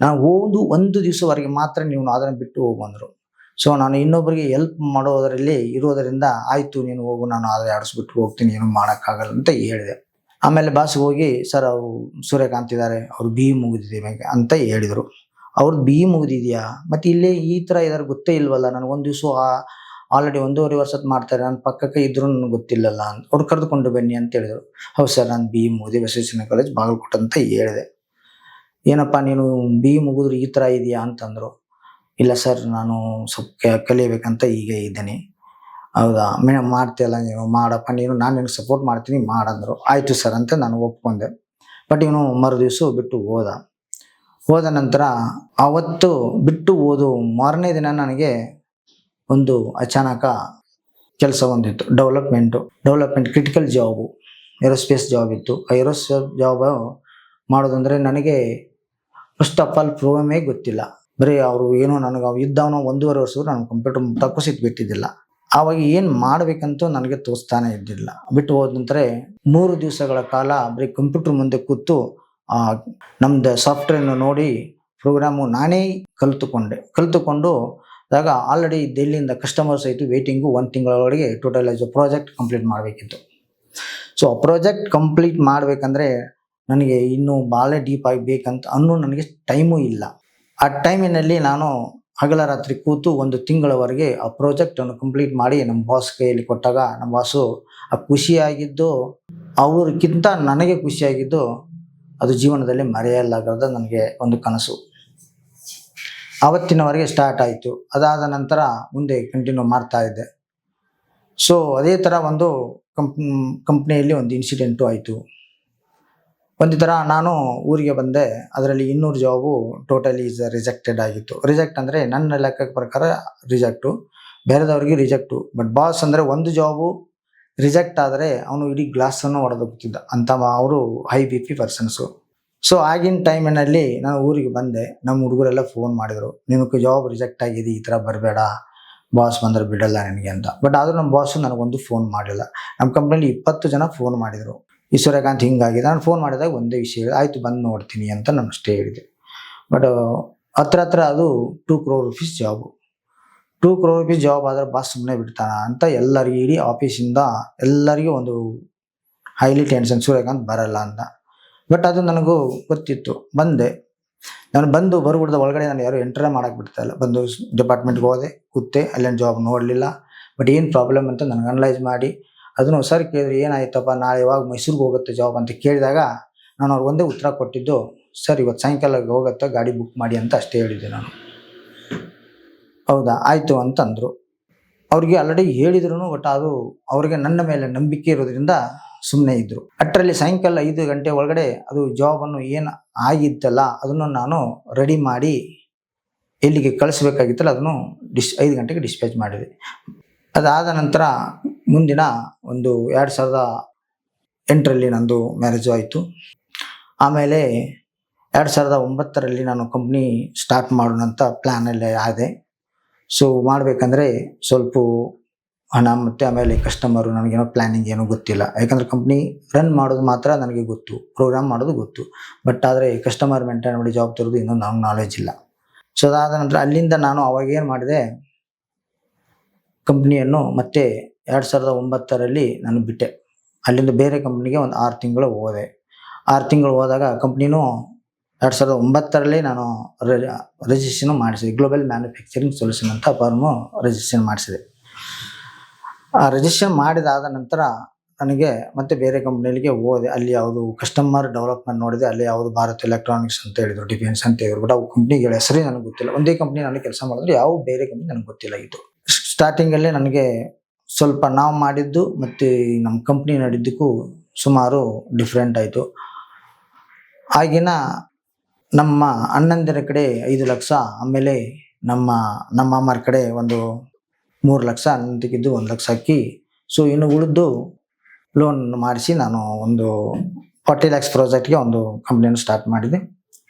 Speaker 1: ನಾನು ಒಂದು ದಿವಸವರೆಗೆ ಮಾತ್ರ ನೀವು ಅದನ್ನು ಬಿಟ್ಟು ಹೋಗಂದರು. ಸೊ ನಾನು ಇನ್ನೊಬ್ಬರಿಗೆ ಹೆಲ್ಪ್ ಮಾಡೋದರಲ್ಲಿ ಇರೋದರಿಂದ ಆಯಿತು ನೀನು ಹೋಗು, ನಾನು ಆದರೆ ಆಡಿಸ್ಬಿಟ್ಟು ಹೋಗ್ತೀನಿ, ಏನು ಮಾಡೋಕ್ಕಾಗಲ್ಲ ಅಂತ ಹೇಳಿದೆ. ಆಮೇಲೆ ಬಾಸ್ಗೆ ಹೋಗಿ ಸರ್ ಅವರು ಸೂರ್ಯಕಾಂತ್ ಇದ್ದಾರೆ, ಅವ್ರು BE ಮುಗಿದಿದೆ ಅಂತ ಹೇಳಿದರು. ಅವ್ರದ್ದು BE ಮುಗಿದಿದೆಯಾ, ಮತ್ತು ಇಲ್ಲೇ ಈ ಥರ ಇದಾರೆ ಗೊತ್ತೇ ಇಲ್ವಲ್ಲ, ನನಗೆ ಒಂದು ದಿವಸ ಆಲ್ರೆಡಿ 1.5 ವರ್ಷದ ಮಾಡ್ತಾರೆ, ನನ್ನ ಪಕ್ಕಕ್ಕೆ ಇದ್ರೂ ನನಗೆ ಗೊತ್ತಿಲ್ಲಲ್ಲ ಅಂತ. ಅವ್ರು ಕರೆದುಕೊಂಡು ಬನ್ನಿ ಅಂತ ಹೇಳಿದರು. ಹೌದು ಸರ್ ನಾನು BE ಮುಗಿದೆ, ಬಸವೇಶ್ವರ ಕಾಲೇಜ್ ಬಾಗಲಕೋಟೆ ಅಂತ ಹೇಳಿದೆ. ಏನಪ್ಪ ನೀನು BE ಮುಗಿದ್ರು ಈ ಥರ ಇದೆಯಾ ಅಂತಂದರು. ಇಲ್ಲ ಸರ್ ನಾನು ಸ್ವಲ್ಪ ಕಲಿಯಬೇಕಂತ ಈಗ ಇದ್ದೀನಿ. ಹೌದಾ ಮಾಡ್ತೀಯಲ್ಲ ನೀನು, ಮಾಡಪ್ಪ ನೀನು, ನಾನು ನಿನಗೆ ಸಪೋರ್ಟ್ ಮಾಡ್ತೀನಿ ಮಾಡಂದರು. ಆಯಿತು ಸರ್ ಅಂತ ನಾನು ಒಪ್ಕೊಂಡೆ. ಬಟ್ ಇವನು ಮರು ದಿವಸ ಬಿಟ್ಟು ಹೋದ ನಂತರ ಅವತ್ತು ಬಿಟ್ಟು ಮಾರನೇ ದಿನ ನನಗೆ ಒಂದು ಅಚಾನಕ ಕೆಲಸ ಒಂದಿತ್ತು, development critical job, aerospace job ಇತ್ತು. ಆ ಏರೋಸ್ಪೇಸ್ ಜಾಬ್ ಮಾಡೋದಂದರೆ ನನಗೆ ಫಸ್ಟ್ ಆಫ್ ಆಲ್ ಪ್ರೋಗ್ರಾಮೇ ಗೊತ್ತಿಲ್ಲ. ಬರೀ ಅವರು ಏನೋ ನನಗೆ ಇದ್ದವನು 1.5 ವರ್ಷ ನನಗೆ ಕಂಪ್ಯೂಟರ್ ತಕ್ಕೋಸಿಟ್ಟು ಬಿಟ್ಟಿದ್ದಿಲ್ಲ. ಆವಾಗ ಏನು ಮಾಡಬೇಕಂತೂ ನನಗೆ ತೋರಿಸ್ತಾನೆ ಇದ್ದಿಲ್ಲ. ಬಿಟ್ಟು ಹೋದ ನಂತರ 3 ದಿವಸಗಳ ಕಾಲ ಬರೀ ಕಂಪ್ಯೂಟರ್ ಮುಂದೆ ಕೂತು ನಮ್ಮದು ಸಾಫ್ಟ್ವೇರ್ನ ನೋಡಿ ಪ್ರೋಗ್ರಾಮು ನಾನೇ ಕಲಿತುಕೊಂಡು ಆಗ ಆಲ್ರೆಡಿ ಡೆಲ್ಲಿಯಿಂದ ಕಸ್ಟಮರ್ಸ್ ಆಯಿತು, ವೇಟಿಂಗು 1 ತಿಂಗಳೊಳಗೆ ಟೋಟಲ್ ಪ್ರಾಜೆಕ್ಟ್ ಕಂಪ್ಲೀಟ್ ಮಾಡಬೇಕಿತ್ತು. ಸೊ ಆ ಪ್ರಾಜೆಕ್ಟ್ ಕಂಪ್ಲೀಟ್ ಮಾಡಬೇಕಂದ್ರೆ ನನಗೆ ಇನ್ನೂ ಭಾಳ ಡೀಪಾಗಿ ಬೇಕಂತ ನನಗೆ ಟೈಮೂ ಇಲ್ಲ. ಆ ಟೈಮಿನಲ್ಲಿ ನಾನು ಹಗಲ ರಾತ್ರಿ ಕೂತು 1 ತಿಂಗಳವರೆಗೆ ಆ ಪ್ರಾಜೆಕ್ಟನ್ನು ಕಂಪ್ಲೀಟ್ ಮಾಡಿ ನಮ್ಮ ಬಾಸ್ ಕೈಯಲ್ಲಿ ಕೊಟ್ಟಾಗ ನಮ್ಮ ಬಾಸು ಆ ಖುಷಿಯಾಗಿದ್ದು, ಅವ್ರಿಗಿಂತ ನನಗೆ ಖುಷಿಯಾಗಿದ್ದು, ಅದು ಜೀವನದಲ್ಲಿ ಮರೆಯಲಾಗದ ನನಗೆ ಒಂದು ಕನಸು. ಆವತ್ತಿನವರೆಗೆ ಸ್ಟಾರ್ಟ್ ಆಯಿತು. ಅದಾದ ನಂತರ ಮುಂದೆ ಕಂಟಿನ್ಯೂ ಮಾಡ್ತಾ ಇದ್ದೆ. ಸೊ ಅದೇ ಥರ ಒಂದು ಕಂಪ್ನಿಯಲ್ಲಿ ಒಂದು ಇನ್ಸಿಡೆಂಟು ಆಯಿತು. ಒಂದು ಥರ ನಾನು ಊರಿಗೆ ಬಂದೆ. ಅದರಲ್ಲಿ 200 ಜಾಬು ಟೋಟಲಿ ರಿಜೆಕ್ಟೆಡ್ ಆಗಿತ್ತು. ರಿಜೆಕ್ಟ್ ಅಂದರೆ ನನ್ನ ಲೆಕ್ಕ ಪ್ರಕಾರ ರಿಜೆಕ್ಟು, ಬೇರೆದವ್ರಿಗೆ ರಿಜೆಕ್ಟು. ಬಟ್ ಬಾಸ್ ಅಂದರೆ ಒಂದು ಜಾಬು ರಿಜೆಕ್ಟ್ ಆದರೆ ಅವನು ಇಡೀ ಗ್ಲಾಸನ್ನು ಹೊಡೆದೋಗ್ತಿದ್ದ ಅಂತ ಅವರು ಹೈ BP ಪರ್ಸನ್ಸು. ಸೊ ಆಗಿನ ಟೈಮಿನಲ್ಲಿ ನಾನು ಊರಿಗೆ ಬಂದೆ. ನಮ್ಮ ಹುಡುಗರೆಲ್ಲ ಫೋನ್ ಮಾಡಿದರು, ನಿನಗೆ ಜಾಬ್ ರಿಜೆಕ್ಟ್ ಆಗಿದೆ, ಈ ಥರ ಬರಬೇಡ, ಬಾಸ್ ಬಂದರೆ ಬಿಡಲ್ಲ ನನಗೆ ಅಂತ. ಬಟ್ ಆದರೂ ನಮ್ಮ ಬಾಸು ನನಗೊಂದು ಫೋನ್ ಮಾಡಲಿಲ್ಲ. ನಮ್ಮ ಕಂಪ್ನಿಯಲ್ಲಿ 20 ಜನ ಫೋನ್ ಮಾಡಿದರು, ಈ ಸೂರ್ಯಕಾಂತ್ ಹಿಂಗಾಗಿದೆ. ನಾನು ಫೋನ್ ಮಾಡಿದಾಗ ಒಂದೇ ವಿಷಯ, ಆಯಿತು ಬಂದು ನೋಡ್ತೀನಿ ಅಂತ ನಾನು ಅಷ್ಟೇ ಹೇಳಿದೆ. ಬಟ್ ಹತ್ರ ಅದು 2 crore rupees job. 2 crore rupees job ಆದರೆ ಬಾಸ್ ಸುಮ್ಮನೆ ಬಿಡ್ತಾನ ಅಂತ ಎಲ್ಲರಿಗೂ, ಇಡೀ ಆಫೀಸಿಂದ ಎಲ್ಲರಿಗೂ ಒಂದು ಹೈಲಿ ಟೆನ್ಷನ್, ಸೂರ್ಯಕಾಂತ್ ಬರಲ್ಲ ಅಂತ. ಬಟ್ ಅದು ನನಗೂ ಗೊತ್ತಿತ್ತು. ನಾನು ಬರ್ಬಿಡ್ದ ಒಳಗಡೆ ನಾನು ಯಾರು ಎಂಟ್ರೇ ಮಾಡೋಕ್ಕೆ ಬಿಡ್ತಾಯಿಲ್ಲ. ಬಂದು ಡಿಪಾರ್ಟ್ಮೆಂಟ್ಗೆ ಹೋದೆ, ಕೂತೆ, ಅಲ್ಲೇನು ಜಾಬ್ ನೋಡಲಿಲ್ಲ. ಬಟ್ ಏನು ಪ್ರಾಬ್ಲಮ್ ಅಂತ ನನಗೆ ಅನಲೈಸ್ ಮಾಡಿ ಅದನ್ನು ಸರ್ ಕೇಳಿದ್ರು, ಏನಾಯ್ತಪ್ಪ ನಾಳೆ ಯಾವಾಗ ಮೈಸೂರಿಗೆ ಹೋಗುತ್ತೆ ಜಾಬ್ ಅಂತ ಕೇಳಿದಾಗ ನಾನು ಅವ್ರಿಗೆ ಒಂದೇ ಉತ್ತರ ಕೊಟ್ಟಿದ್ದು, ಸರ್ ಇವತ್ತು ಸಾಯಂಕಾಲ ಹೋಗುತ್ತೆ, ಗಾಡಿ ಬುಕ್ ಮಾಡಿ ಅಂತ ಅಷ್ಟೇ ಹೇಳಿದ್ದೆ ನಾನು. ಹೌದಾ ಆಯಿತು ಅಂತಂದರು. ಅವ್ರಿಗೆ ಆಲ್ರೆಡಿ ಹೇಳಿದ್ರು, ಬಟ್ ಅದು ಅವ್ರಿಗೆ ನನ್ನ ಮೇಲೆ ನಂಬಿಕೆ ಇರೋದ್ರಿಂದ ಸುಮ್ಮನೆ ಇದ್ದರು. ಅಷ್ಟರಲ್ಲಿ ಸಾಯಂಕಾಲ 5 ಗಂಟೆ ಒಳಗಡೆ ಅದು ಜಾಬನ್ನು ಏನು ಆಗಿತ್ತಲ್ಲ ಅದನ್ನು ನಾನು ರೆಡಿ ಮಾಡಿ ಎಲ್ಲಿಗೆ ಕಳಿಸ್ಬೇಕಾಗಿತ್ತಲ್ಲ ಅದನ್ನು 5 ಗಂಟೆಗೆ ಡಿಸ್ಪ್ಯಾಚ್ ಮಾಡಿದೆ. ಅದಾದ ನಂತರ ಮುಂದಿನ ಒಂದು 2008ರಲ್ಲಿ ನಂದು ಮ್ಯಾರೇಜು ಆಯಿತು. ಆಮೇಲೆ 2009ರಲ್ಲಿ ನಾನು ಕಂಪ್ನಿ ಸ್ಟಾರ್ಟ್ ಮಾಡೋಣ ಅಂತ ಪ್ಲ್ಯಾನಲ್ಲಿ ಆದೆ. ಸೊ ಮಾಡಬೇಕಂದ್ರೆ ಸ್ವಲ್ಪ ಹಣ ಮತ್ತು ಆಮೇಲೆ ಕಸ್ಟಮರು, ನನಗೇನೋ ಪ್ಲ್ಯಾನಿಂಗ್ ಏನೂ ಗೊತ್ತಿಲ್ಲ. ಯಾಕಂದರೆ ಕಂಪ್ನಿ ರನ್ ಮಾಡೋದು ಮಾತ್ರ ನನಗೆ ಗೊತ್ತು, ಪ್ರೋಗ್ರಾಮ್ ಮಾಡೋದು ಗೊತ್ತು. ಬಟ್ ಆದರೆ ಕಸ್ಟಮರ್ ಮೇಂಟೈನ್ ಮಾಡಿ ಜಾಬ್ ತರೋದು ಇನ್ನೂ ನನಗೆ ನಾಲೆಜ್ ಇಲ್ಲ. ಸೊ ಅದಾದ ನಂತರ ಅಲ್ಲಿಂದ ನಾನು ಅವಾಗೇನು ಮಾಡಿದೆ, ಕಂಪ್ನಿಯನ್ನು ಮತ್ತೆ 2009ರಲ್ಲಿ ನಾನು ಬಿಟ್ಟೆ. ಅಲ್ಲಿಂದ ಬೇರೆ ಕಂಪ್ನಿಗೆ ಒಂದು 6 ತಿಂಗಳು ಹೋದೆ. 6 ತಿಂಗಳು ಹೋದಾಗ ಕಂಪ್ನಿನೂ 2009ರಲ್ಲಿ ನಾನು ರಿಜಿಸ್ಟ್ರೇಷನ್ ಮಾಡಿಸಿದೆ. ಗ್ಲೋಬಲ್ ಮ್ಯಾನುಫ್ಯಾಕ್ಚರಿಂಗ್ ಸೊಲ್ಯೂಷನ್ ಅಂತ ಫರ್ಮು ರಿಜಿಸ್ಟ್ರೇಷನ್ ಮಾಡಿಸಿದೆ. ಆ ರಿಜಿಸ್ಟ್ರೇಷನ್ ಮಾಡಿದಾದ ನಂತರ ನನಗೆ ಮತ್ತೆ ಬೇರೆ ಕಂಪ್ನಿಗಳಿಗೆ ಹೋದೆ. ಅಲ್ಲಿ ಯಾವುದು ಕಸ್ಟಮರ್ ಡೆವಲಪ್ಮೆಂಟ್ ನೋಡಿದೆ. ಅಲ್ಲಿ ಯಾವುದು ಭಾರತ್ ಎಲೆಕ್ಟ್ರಾನಿಕ್ಸ್ ಅಂತ ಹೇಳಿದ್ರು, ಡಿಫೆನ್ಸ್ ಅಂತ ಹೇಳಿದ್ರು. ಬಟ್ ಅವು ಕಂಪ್ನಿಗಳ ಹೆಸರೇ ನನಗೆ ಗೊತ್ತಿಲ್ಲ. ಒಂದೇ ಕಂಪ್ನಿ ನನಗೆ ಕೆಲಸ ಮಾಡಿದ್ರೆ ಯಾವ ಬೇರೆ ಕಂಪ್ನಿ ನನಗೆ ಗೊತ್ತಿಲ್ಲ. ಇದು ಸ್ಟಾರ್ಟಿಂಗಲ್ಲೇ ನನಗೆ ಸ್ವಲ್ಪ ನಾವು ಮಾಡಿದ್ದು ಮತ್ತು ನಮ್ಮ ಕಂಪ್ನಿ ನಡೆದಿದ್ದಕ್ಕೂ ಸುಮಾರು ಡಿಫ್ರೆಂಟ್ ಆಯಿತು. ಆಗಿನ ನಮ್ಮ ಅಣ್ಣಂದಿರ ಕಡೆ 5 ಲಕ್ಷ, ಆಮೇಲೆ ನಮ್ಮ ಮಾಮರ ಕಡೆ ಒಂದು 3 ಲಕ್ಷ, ಅಣ್ಣಂದಿಗಿದ್ದು 1 ಲಕ್ಷ ಹಾಕಿ, ಸೊ ಇನ್ನು ಉಳಿದು ಲೋನ್ ಮಾಡಿಸಿ ನಾನು ಒಂದು 40 ಲ್ಯಾಕ್ಸ್ ಪ್ರಾಜೆಕ್ಟ್ಗೆ ಒಂದು ಕಂಪ್ನಿಯನ್ನು ಸ್ಟಾರ್ಟ್ ಮಾಡಿದೆ.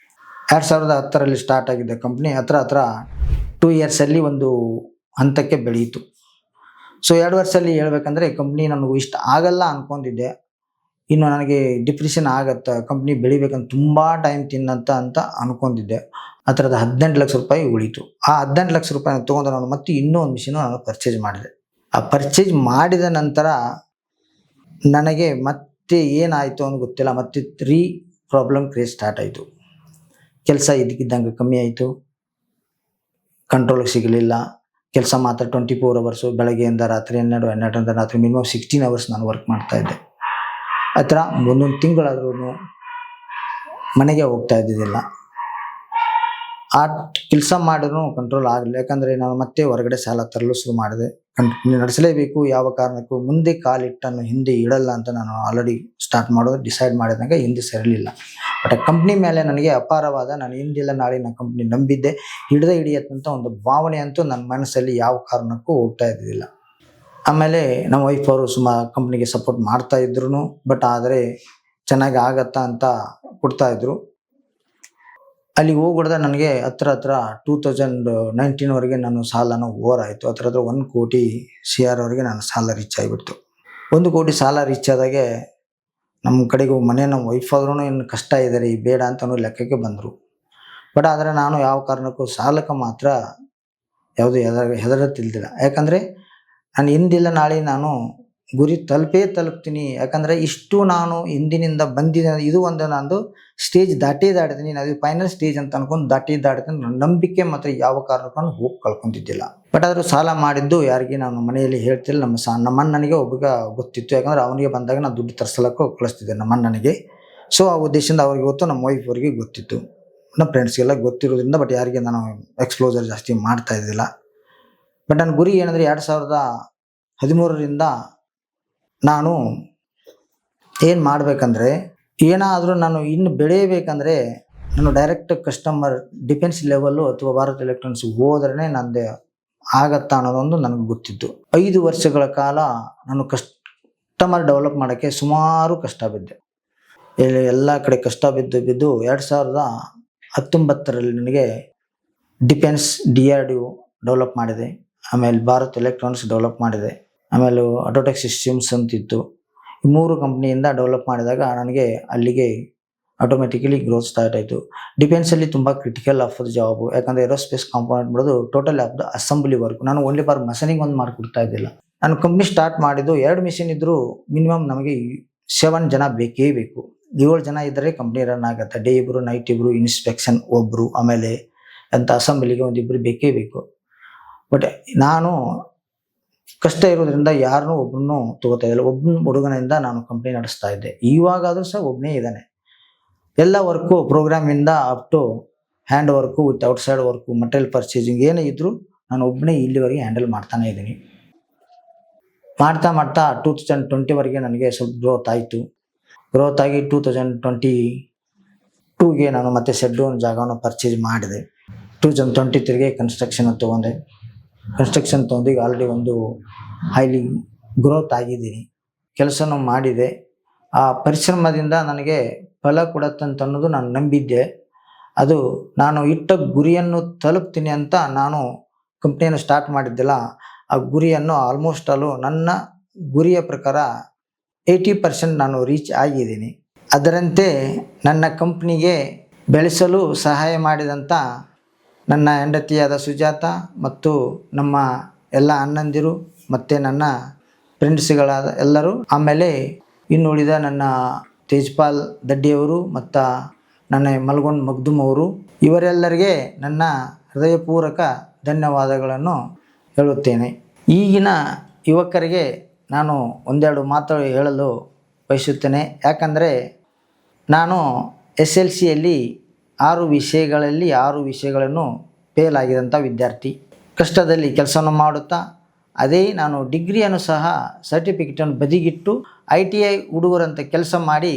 Speaker 1: 2010ರಲ್ಲಿ ಸ್ಟಾರ್ಟ್ ಆಗಿದ್ದ ಕಂಪ್ನಿ ಹತ್ರ 2 ಇಯರ್ಸಲ್ಲಿ ಒಂದು ಹಂತಕ್ಕೆ ಬೆಳೆಯಿತು. ಸೊ 2 ವರ್ಷದಲ್ಲಿ ಹೇಳ್ಬೇಕಂದ್ರೆ ಕಂಪ್ನಿ ನನಗೂ ಇಷ್ಟ ಆಗಲ್ಲ ಅಂದ್ಕೊಂಡಿದ್ದೆ. ಇನ್ನು ನನಗೆ ಡಿಪ್ರೆಷನ್ ಆಗತ್ತೆ, ಕಂಪ್ನಿ ಬೆಳಿಬೇಕಂತ ತುಂಬ ಟೈಮ್ ತಿನ್ನಂತ ಅಂತ ಅಂದ್ಕೊಂಡಿದ್ದೆ. ಆ ಥರದ 18 ಲಕ್ಷ ರೂಪಾಯಿ ಉಳಿತು. ಆ 18 ಲಕ್ಷ ರೂಪಾಯಿನ ತೊಗೊಂಡು ನಾನು ಮತ್ತೆ ಇನ್ನೂ ಒಂದು ಮಿಷಿನು ನಾನು ಪರ್ಚೇಸ್ ಮಾಡಿದೆ. ಆ ಪರ್ಚೇಸ್ ಮಾಡಿದ ನಂತರ ನನಗೆ ಮತ್ತೆ ಏನಾಯಿತು ಅಂತ ಗೊತ್ತಿಲ್ಲ. ಮತ್ತೆ 3 ಪ್ರಾಬ್ಲಮ್ ಕ್ರಿಯೇಟ್ ಸ್ಟಾರ್ಟ್ ಆಯಿತು. ಕೆಲಸ ಇದ್ದಕ್ಕಿದ್ದಂಗೆ ಕಮ್ಮಿ ಆಯಿತು, ಕಂಟ್ರೋಲ್ಗೆ ಸಿಗಲಿಲ್ಲ. ಕೆಲಸ ಮಾತ್ರ 24 ಅವರ್ಸು, ಬೆಳಗ್ಗೆಯಿಂದ ರಾತ್ರಿ 12 ರಾತ್ರಿ ಮಿನಿಮಮ್ 16 ಅವರ್ಸ್ ನಾನು ವರ್ಕ್ ಮಾಡ್ತಾಯಿದ್ದೆ. ಆ ಥರ ಒಂದೊಂದು ತಿಂಗಳಾದ್ರೂ ಮನೆಗೆ ಹೋಗ್ತಾ ಇದ್ದಿದ್ದಿಲ್ಲ. ಆ ಕೆಲಸ ಮಾಡಿದ್ರೂ ಕಂಟ್ರೋಲ್ ಆಗಲಿಲ್ಲ. ಯಾಕಂದರೆ ನಾನು ಮತ್ತೆ ಹೊರಗಡೆ ಸಾಲ ತರಲು ಶುರು ಮಾಡಿದೆ. ಕಂಟಿನ್ಯೂ ನಡೆಸಲೇಬೇಕು, ಯಾವ ಕಾರಣಕ್ಕೂ ಮುಂದೆ ಕಾಲಿಟ್ಟನ್ನು ಹಿಂದೆ ಇಡಲ್ಲ ಅಂತ ನಾನು ಆಲ್ರೆಡಿ ಸ್ಟಾರ್ಟ್ ಮಾಡೋದು ಡಿಸೈಡ್ ಮಾಡಿದಂಗೆ ಹಿಂದೆ ಸರಿಲಿಲ್ಲ. ಬಟ್ ಆ ಕಂಪ್ನಿ ಮೇಲೆ ನನಗೆ ಅಪಾರವಾದ, ನಾನು ಹಿಂದಿಲ್ಲ ನಾಳೆ ನಾನು ಕಂಪ್ನಿ ನಂಬಿದ್ದೆ, ಹಿಡಿಯತ್ತಂತ ಒಂದು ಭಾವನೆ ಅಂತೂ ನನ್ನ ಮನಸ್ಸಲ್ಲಿ ಯಾವ ಕಾರಣಕ್ಕೂ ಹೋಗ್ತಾ ಇದ್ದಿದ್ದಿಲ್ಲ. ಆಮೇಲೆ ನಮ್ಮ ವೈಫ್ ಅವರು ಸುಮಾರು ಕಂಪ್ನಿಗೆ ಸಪೋರ್ಟ್ ಮಾಡ್ತಾ ಇದ್ರು, ಬಟ್ ಆದರೆ ಚೆನ್ನಾಗಿ ಆಗತ್ತಾ ಅಂತ ಕೊಡ್ತಾಯಿದ್ರು. ಅಲ್ಲಿಗೆ ಹೋಗ್ಬಿಡ್ದೆ ನನಗೆ ಹತ್ರ 2019ವರೆಗೆ ನಾನು ಸಾಲನ ಓವರ್ ಆಯಿತು. ಹತ್ರ 1 ಕೋಟಿ CR ವರೆಗೆ ನಾನು ಸಾಲ ರೀಚ್ ಆಗಿಬಿಡ್ತು. 1 ಕೋಟಿ ಸಾಲ ರೀಚ್ ಆದಾಗೆ ನಮ್ಮ ಕಡೆಗೂ ನಮ್ಮ ವೈಫ್ ಆದ್ರೂ ಇನ್ನು ಕಷ್ಟ ಇದ್ದಾರೆ, ಬೇಡ ಅಂತನೂ ಲೆಕ್ಕಕ್ಕೆ ಬಂದರು. ಬಟ್ ಆದರೆ ನಾನು ಯಾವ ಕಾರಣಕ್ಕೂ ಸಾಲಕ್ಕೆ ಮಾತ್ರ ಯಾವುದು ಹೆದರುತ್ತಿದ್ದಿಲ್ಲ. ಯಾಕಂದರೆ ನಾನು ಹಿಂದಿಲ್ಲ ನಾಳೆ ನಾನು ಗುರಿ ತಲುಪ್ತೀನಿ. ಯಾಕಂದರೆ ಇಷ್ಟು ನಾನು ಹಿಂದಿನಿಂದ ಬಂದಿದ್ದೆ, ಇದು ಒಂದು ನಂದು ಸ್ಟೇಜ್ ದಾಟಿದ್ದೀನಿ. ನಾನು ಫೈನಲ್ ಸ್ಟೇಜ್ ಅಂತ ಅನ್ಕೊಂಡು ದಾಟಿದ್ದೀನಿ. ನನ್ನ ನಂಬಿಕೆ ಮಾತ್ರ ಯಾವ ಕಾರಣಕ್ಕೂ ನಾನು ಹೋಗಿ ಕಳ್ಕೊತಿದ್ದಿಲ್ಲ. ಬಟ್ ಆದರೂ ಸಾಲ ಮಾಡಿದ್ದು ಯಾರಿಗೆ ನಾನು ಮನೆಯಲ್ಲಿ ಹೇಳ್ತಿಲ್ಲ. ನಮ್ಮ ಅಣ್ಣನಿಗೆ ಒಬ್ಬಗ ಗೊತ್ತಿತ್ತು. ಯಾಕಂದರೆ ಅವನಿಗೆ ಬಂದಾಗ ನಾನು ದುಡ್ಡು ತರಿಸಲಕ್ಕೂ ಕಳಿಸ್ತಿದ್ದೆ ನಮ್ಮ ಅಣ್ಣನಿಗೆ. ಸೊ ಆ ಉದ್ದೇಶದಿಂದ ಅವ್ರಿಗೆ ಗೊತ್ತು, ನಮ್ಮ ವೈಫ್ ಅವರಿಗೆ ಗೊತ್ತಿತ್ತು, ನಮ್ಮ ಫ್ರೆಂಡ್ಸ್ಗೆಲ್ಲ ಗೊತ್ತಿರೋದ್ರಿಂದ. ಬಟ್ ಯಾರಿಗೆ ನಾನು ಎಕ್ಸ್ಪ್ಲೋಸರ್ ಜಾಸ್ತಿ ಮಾಡ್ತಾ ಇದ್ದಿಲ್ಲ. ಬಟ್ ನನ್ನ ಗುರಿ ಏನಂದರೆ 2013ರಿಂದ ನಾನು ಏನು ಮಾಡಬೇಕಂದ್ರೆ, ಏನಾದರೂ ನಾನು ಇನ್ನು ಬೆಳೆಯಬೇಕಂದ್ರೆ ನಾನು ಡೈರೆಕ್ಟ್ ಕಸ್ಟಮರ್ ಡಿಫೆನ್ಸ್ ಲೆವೆಲ್ಲು ಅಥವಾ ಭಾರತ್ ಎಲೆಕ್ಟ್ರಾನಿಕ್ಸ್ ಹೋದ್ರೇ ನಂದೇ ಆಗತ್ತಾ ಅನ್ನೋದೊಂದು ನನಗೆ ಗೊತ್ತಿತ್ತು. 5 ವರ್ಷಗಳ ಕಾಲ ನಾನು ಕಸ್ಟಮರ್ ಡೆವಲಪ್ ಮಾಡೋಕ್ಕೆ ಸುಮಾರು ಕಷ್ಟ ಬಿದ್ದೆ. ಎಲ್ಲ ಕಡೆ ಕಷ್ಟ ಬಿದ್ದು 2019ರಲ್ಲಿ ನನಗೆ ಡಿಫೆನ್ಸ್ DRDO ಡೆವಲಪ್ ಮಾಡಿದೆ. ಆಮೇಲೆ ಭಾರತ್ ಎಲೆಕ್ಟ್ರಾನಿಕ್ಸ್ ಡೆವಲಪ್ ಮಾಡಿದೆ. ಆಮೇಲೆ ಆಟೋಟೆಕ್ ಸಿಸ್ಟಮ್ಸ್ ಅಂತಿತ್ತು. ಈ 3 ಕಂಪ್ನಿಯಿಂದ ಡೆವಲಪ್ ಮಾಡಿದಾಗ ನನಗೆ ಅಲ್ಲಿಗೆ ಆಟೋಮೆಟಿಕಲಿ ಗ್ರೋತ್ ಸ್ಟಾರ್ಟ್ ಆಯಿತು. ಡಿಫೆನ್ಸಲ್ಲಿ ತುಂಬ ಕ್ರಿಟಿಕಲ್ ಆಫ್ ದ ಜಾಬು. ಯಾಕಂದರೆ ಏರೋಸ್ಪೇಸ್ ಕಾಂಪೋನೆಂಟ್ ಮಾಡೋದು total of the assembly work. ನಾನು ಓನ್ಲಿ ಫಾರ್ ಮಷನಿಂಗ್ ಒಂದು ಮಾಡಿಕೊಡ್ತಾ ಇದ್ದಿಲ್ಲ. ನಾನು ಕಂಪ್ನಿ ಸ್ಟಾರ್ಟ್ ಮಾಡಿದ್ದು 2 ಮಿಷಿನ್ ಇದ್ದರೂ ಮಿನಿಮಮ್ ನಮಗೆ 7 ಜನ ಬೇಕೇ ಬೇಕು. 7 ಜನ ಇದ್ದರೆ ಕಂಪ್ನಿ ರನ್ ಆಗುತ್ತೆ. ಡೇ ಇಬ್ಬರು, ನೈಟ್ ಇಬ್ಬರು, ಇನ್ಸ್ಪೆಕ್ಷನ್ ಒಬ್ಬರು, ಆಮೇಲೆ ಅಂತ ಅಸೆಂಬ್ಲಿಗೆ 1 ಇಬ್ಬರು ಬೇಕೇ ಬೇಕು. ಬಟ್ ನಾನು ಕಷ್ಟ ಇರೋದ್ರಿಂದ ಯಾರನ್ನೂ ಒಬ್ಬರನ್ನು ತಗೋತಾ ಇದ್ದಿಲ್ಲ. ಒಬ್ಬನ ಹುಡುಗನಿಂದ ನಾನು ಕಂಪ್ನಿ ನಡೆಸ್ತಾ ಇದ್ದೆ. ಇವಾಗಾದರೂ ಸಹ ಒಬ್ಬನೇ ಇದ್ದಾನೆ. ಎಲ್ಲ ವರ್ಕು ಪ್ರೋಗ್ರಾಮಿಂದ up to hand work with outside work, material purchasing ಏನೇ ಇದ್ದರೂ ನಾನು ಒಬ್ಬನೇ ಇಲ್ಲಿವರೆಗೆ ಹ್ಯಾಂಡಲ್ ಮಾಡ್ತಾನೆ ಇದ್ದೀನಿ. ಮಾಡ್ತಾ 2020ವರೆಗೆ ನನಗೆ ಸ್ವಲ್ಪ ಗ್ರೋತ್ ಆಯಿತು. ಗ್ರೋತ್ ಆಗಿ 2022ಗೆ ನಾನು ಮತ್ತೆ ಶೆಡ್ಯೂಲ್ ಜಾಗವನ್ನು ಪರ್ಚೇಸ್ ಮಾಡಿದೆ. 2023ಗೆ ಕನ್ಸ್ಟ್ರಕ್ಷನ್ ತೊಗೊಂಡೆ. ಕನ್ಸ್ಟ್ರಕ್ಷನ್ ತೊಗೊಂಡು ಈಗ ಆಲ್ರೆಡಿ ಒಂದು ಹೈಲಿ ಗ್ರೋತ್ ಆಗಿದ್ದೀನಿ. ಕೆಲಸನೂ ಮಾಡಿದೆ. ಆ ಪರಿಶ್ರಮದಿಂದ ನನಗೆ ಫಲ ಕೊಡುತ್ತಂತ ಅನ್ನೋದು ನಾನು ನಂಬಿದ್ದೆ. ಅದು ನಾನು ಇಟ್ಟ ಗುರಿಯನ್ನು ತಲುಪ್ತೀನಿ ಅಂತ ನಾನು ಕಂಪ್ನಿಯನ್ನು ಸ್ಟಾರ್ಟ್ ಮಾಡಿದ್ದಿಲ್ಲ. ಆ ಗುರಿಯನ್ನು ಆಲ್ಮೋಸ್ಟ್ ನನ್ನ ಗುರಿಯ ಪ್ರಕಾರ 80% ನಾನು ರೀಚ್ ಆಗಿದ್ದೀನಿ. ಅದರಂತೆ ನನ್ನ ಕಂಪ್ನಿಗೆ ಬೆಳೆಸಲು ಸಹಾಯ ಮಾಡಿದಂಥ ನನ್ನ ಹೆಂಡತಿಯಾದ ಸುಜಾತ ಮತ್ತು ನಮ್ಮ ಎಲ್ಲ ಅಣ್ಣಂದಿರು ಮತ್ತು ನನ್ನ ಫ್ರೆಂಡ್ಸ್ಗಳಾದ ಎಲ್ಲರೂ, ಆಮೇಲೆ ಇನ್ನುಳಿದ ನನ್ನ ತೇಜ್ಪಾಲ್ ದಡ್ಡಿಯವರು ಮತ್ತು ನನ್ನ ಮಲ್ಗೊಂಡ್ ಮಗ್ದುಮ್ ಅವರು, ಇವರೆಲ್ಲರಿಗೆ ನನ್ನ ಹೃದಯಪೂರ್ವಕ ಧನ್ಯವಾದಗಳನ್ನು ಹೇಳುತ್ತೇನೆ. ಈಗಿನ ಯುವಕರಿಗೆ ನಾನು ಒಂದೆರಡು ಮಾತು ಹೇಳಲು ಬಯಸುತ್ತೇನೆ. ಯಾಕಂದರೆ ನಾನು SLCಯಲ್ಲಿ 6 ವಿಷಯಗಳನ್ನು ಫೇಲ್ ಆಗಿದಂಥ ವಿದ್ಯಾರ್ಥಿ. ಕಷ್ಟದಲ್ಲಿ ಕೆಲಸವನ್ನು ಮಾಡುತ್ತಾ ಅದೇ ನಾನು ಡಿಗ್ರಿಯನ್ನು ಸಹ ಸರ್ಟಿಫಿಕೇಟನ್ನು ಬದಿಗಿಟ್ಟು ITI ಹುಡುಗರಂತ ಕೆಲಸ ಮಾಡಿ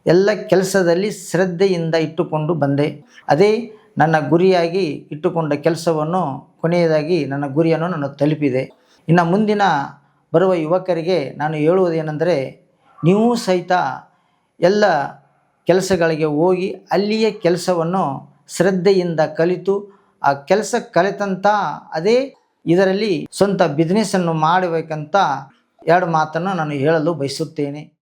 Speaker 1: ಎಲ್ಲ ಕೆಲಸದಲ್ಲಿ ಶ್ರದ್ಧೆಯಿಂದ ಇಟ್ಟುಕೊಂಡು ಬಂದೆ. ಅದೇ ನನ್ನ ಗುರಿಯಾಗಿ ಇಟ್ಟುಕೊಂಡ ಕೆಲಸವನ್ನು ಕೊನೆಯದಾಗಿ ನನ್ನ ಗುರಿಯನ್ನು ನಾನು ತಲುಪಿದೆ. ಇನ್ನು ಮುಂದಿನ ಬರುವ ಯುವಕರಿಗೆ ನಾನು ಹೇಳುವುದೇನೆಂದರೆ, ನೀವು ಸಹಿತ ಎಲ್ಲ ಕೆಲಸಗಳಿಗೆ ಹೋಗಿ ಅಲ್ಲಿಯೇ ಕೆಲಸವನ್ನು ಶ್ರದ್ಧೆಯಿಂದ ಕಲಿತು ಆ ಕೆಲಸ ಕಲಿತಂಥ ಅದೇ ಇದರಲ್ಲಿ ಸ್ವಂತ ಬಿಸ್ನೆಸ್ಸನ್ನು ಮಾಡಬೇಕಂತ 2 ಮಾತನ್ನು ನಾನು ಹೇಳಲು ಬಯಸುತ್ತೇನೆ.